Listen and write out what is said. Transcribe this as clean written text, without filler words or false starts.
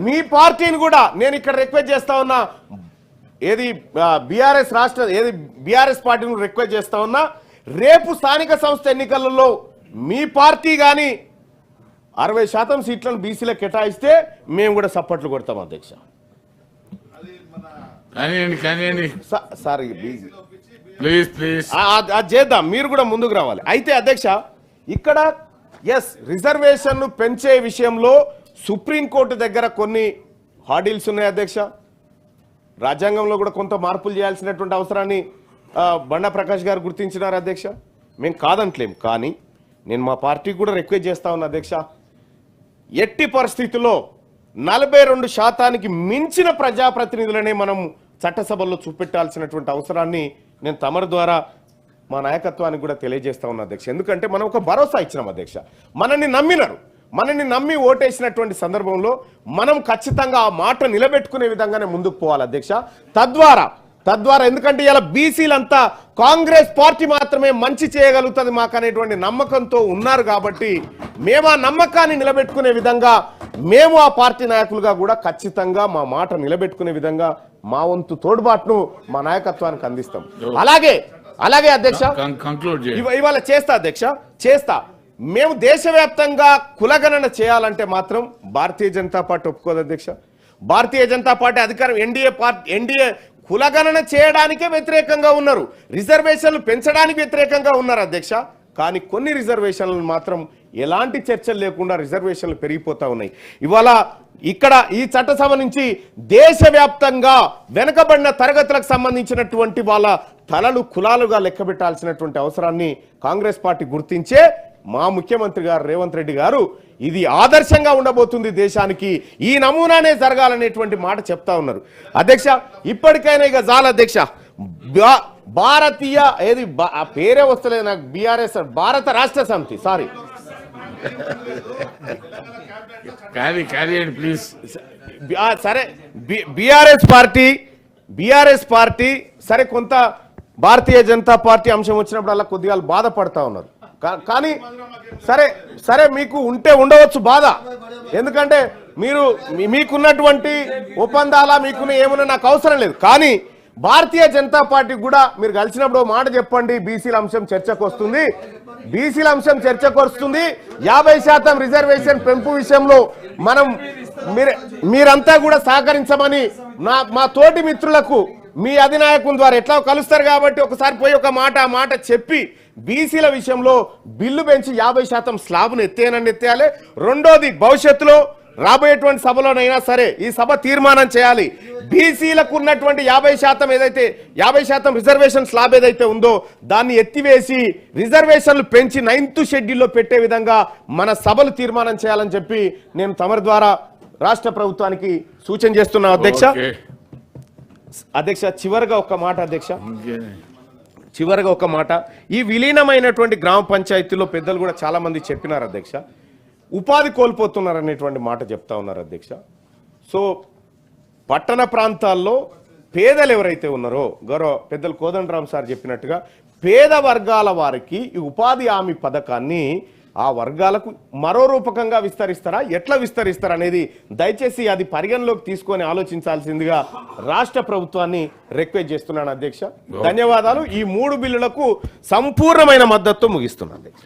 మీ పార్టీని కూడా నేను ఇక్కడ రిక్వెస్ట్ చేస్తా ఉన్నా, ఏది బీఆర్ఎస్ రాష్ట్ర ఏది బీఆర్ఎస్ పార్టీని రిక్వెస్ట్ చేస్తా ఉన్నా, రేపు స్థానిక సంస్థ ఎన్నికలలో మీ పార్టీ కానీ 60% సీట్లను బీసీలకు కేటాయిస్తే మేము కూడా సపోర్ట్లు కొడతాం అధ్యక్ష. సార్ ప్లీజ్ ప్లీజ్ అది చేద్దాం, మీరు కూడా ముందుకు రావాలి. అయితే అధ్యక్ష ఇక్కడ రిజర్వేషన్ పెంచే విషయంలో సుప్రీంకోర్టు దగ్గర కొన్ని హార్డిల్స్ ఉన్నాయి అధ్యక్ష. రాజ్యాంగంలో కూడా కొంత మార్పులు చేయాల్సినటువంటి అవసరాన్ని బండా ప్రకాష్ గారు గుర్తించినారు అధ్యక్ష. మేము కాదంటలేం, కానీ నేను మా పార్టీకి కూడా రిక్వెస్ట్ చేస్తా ఉన్నా అధ్యక్ష, ఎట్టి పరిస్థితుల్లో 42% మించిన ప్రజాప్రతినిధులనే మనం చట్టసభల్లో చూపెట్టాల్సినటువంటి అవసరాన్ని నేను తమరి ద్వారా మా నాయకత్వానికి కూడా తెలియజేస్తా ఉన్నా అధ్యక్ష. ఎందుకంటే మనం ఒక భరోసా ఇచ్చినాం అధ్యక్ష, మనల్ని నమ్మినారు, మనల్ని నమ్మి ఓటేసినటువంటి సందర్భంలో మనం ఖచ్చితంగా ఆ మాట నిలబెట్టుకునే విధంగానే ముందుకు పోవాలి అధ్యక్ష. తద్వారా ఎందుకంటే ఇలా బీసీలంతా కాంగ్రెస్ పార్టీ మాత్రమే మంచి చేయగలుగుతుంది మాకు అనేటువంటి నమ్మకంతో ఉన్నారు కాబట్టి మేము ఆ నమ్మకాన్ని నిలబెట్టుకునే విధంగా మేము ఆ పార్టీ నాయకులుగా కూడా ఖచ్చితంగా మా మాట నిలబెట్టుకునే విధంగా మా వంతు తోడ్పాటును మా నాయకత్వానికి అందిస్తాం. అలాగే అధ్యక్ష ఇవాళ చేస్తా అధ్యక్ష, మేము దేశవ్యాప్తంగా కులగణన చేయాలంటే మాత్రం భారతీయ జనతా పార్టీ ఒప్పుకోదు అధ్యక్ష. భారతీయ జనతా పార్టీ అధికారం ఎన్డీఏ కులగణన చేయడానికే వ్యతిరేకంగా ఉన్నారు, రిజర్వేషన్లు పెంచడానికి వ్యతిరేకంగా ఉన్నారు అధ్యక్ష. కానీ కొన్ని రిజర్వేషన్లు మాత్రం ఎలాంటి చర్చలు లేకుండా రిజర్వేషన్లు పెరిగిపోతా ఉన్నాయి. ఇవాళ ఇక్కడ ఈ చట్టసభ నుంచి దేశవ్యాప్తంగా వెనుకబడిన తరగతులకు సంబంధించినటువంటి వాళ్ళ తలలు కులాలుగా లెక్క పెట్టాల్సినటువంటి అవసరాన్ని కాంగ్రెస్ పార్టీ గుర్తించే మా ముఖ్యమంత్రి గారు రేవంత్ రెడ్డి గారు ఇది ఆదర్శంగా ఉండబోతుంది దేశానికి, ఈ నమూనానే జరగాలనేటువంటి మాట చెప్తా ఉన్నారు అధ్యక్ష. ఇప్పటికైనా ఇక చాలు అధ్యక్ష. భారతీయ ఏది పేరే వస్తలేదు నాకు, బీఆర్ఎస్ భారత రాష్ట్ర సమితి, సారీ ప్లీజ్ సరే బీఆర్ఎస్ పార్టీ సరే కొంత భారతీయ జనతా పార్టీ అంశం వచ్చినప్పుడు అలా కొద్దిగా బాధపడతా ఉన్నారు. కానీ సరే మీకు ఉండవచ్చు బాధ, ఎందుకంటే మీకున్నటువంటి ఒప్పందాల మీకున్న ఏమన్నా నాకు అవసరం లేదు. కానీ భారతీయ జనతా పార్టీ కూడా మీరు కలిసినప్పుడు మాట చెప్పండి, బీసీల అంశం చర్చకు వస్తుంది, 50% రిజర్వేషన్ పెంపు విషయంలో మీరంతా కూడా సహకరించమని మా తోటి మిత్రులకు మీ అధినాయకుల ద్వారా ఎట్లా కలుస్తారు కాబట్టి ఒకసారి పోయి ఒక మాట చెప్పి బీసీల విషయంలో బిల్లు పెంచి 50% స్లాబ్ను ఎత్తేయాలి. రెండోది భవిష్యత్తులో రాబోయేటువంటి సభలోనైనా సరే ఈ సభ తీర్మానం చేయాలి, బీసీలకు ఉన్నటువంటి 50% ఏదైతే 50% రిజర్వేషన్ స్లాబ్ ఏదైతే ఉందో దాన్ని ఎత్తివేసి రిజర్వేషన్లు పెంచి 9th షెడ్యూల్లో పెట్టే విధంగా మన సభలు తీర్మానం చేయాలని చెప్పి నేను తమరి ద్వారా రాష్ట్ర ప్రభుత్వానికి సూచన చేస్తున్నా అధ్యక్ష. చివరిగా ఒక మాట, ఈ విలీనమైనటువంటి గ్రామ పంచాయతీలో పెద్దలు కూడా చాలా మంది చెప్పినారు అధ్యక్ష, ఉపాధి కోల్పోతున్నారు అనేటువంటి మాట చెప్తా ఉన్నారు అధ్యక్ష. సో పట్టణ ప్రాంతాల్లో పేదలు ఎవరైతే ఉన్నారో గౌరవ పెద్దలు కోదండరామ్ సార్ చెప్పినట్టుగా పేద వర్గాల వారికి ఈ ఉపాధి హామీ పథకాన్ని ఆ వర్గాలకు మరో రూపకంగా విస్తరిస్తారా, ఎట్లా విస్తరిస్తారా అనేది దయచేసి అది పరిగణలోకి తీసుకొని ఆలోచించాల్సిందిగా రాష్ట్ర ప్రభుత్వాన్ని రిక్వెస్ట్ చేస్తున్నాను అధ్యక్ష. ధన్యవాదాలు. ఈ 3 బిల్లులకు సంపూర్ణమైన మద్దతు ముగిస్తున్నాను అధ్యక్ష.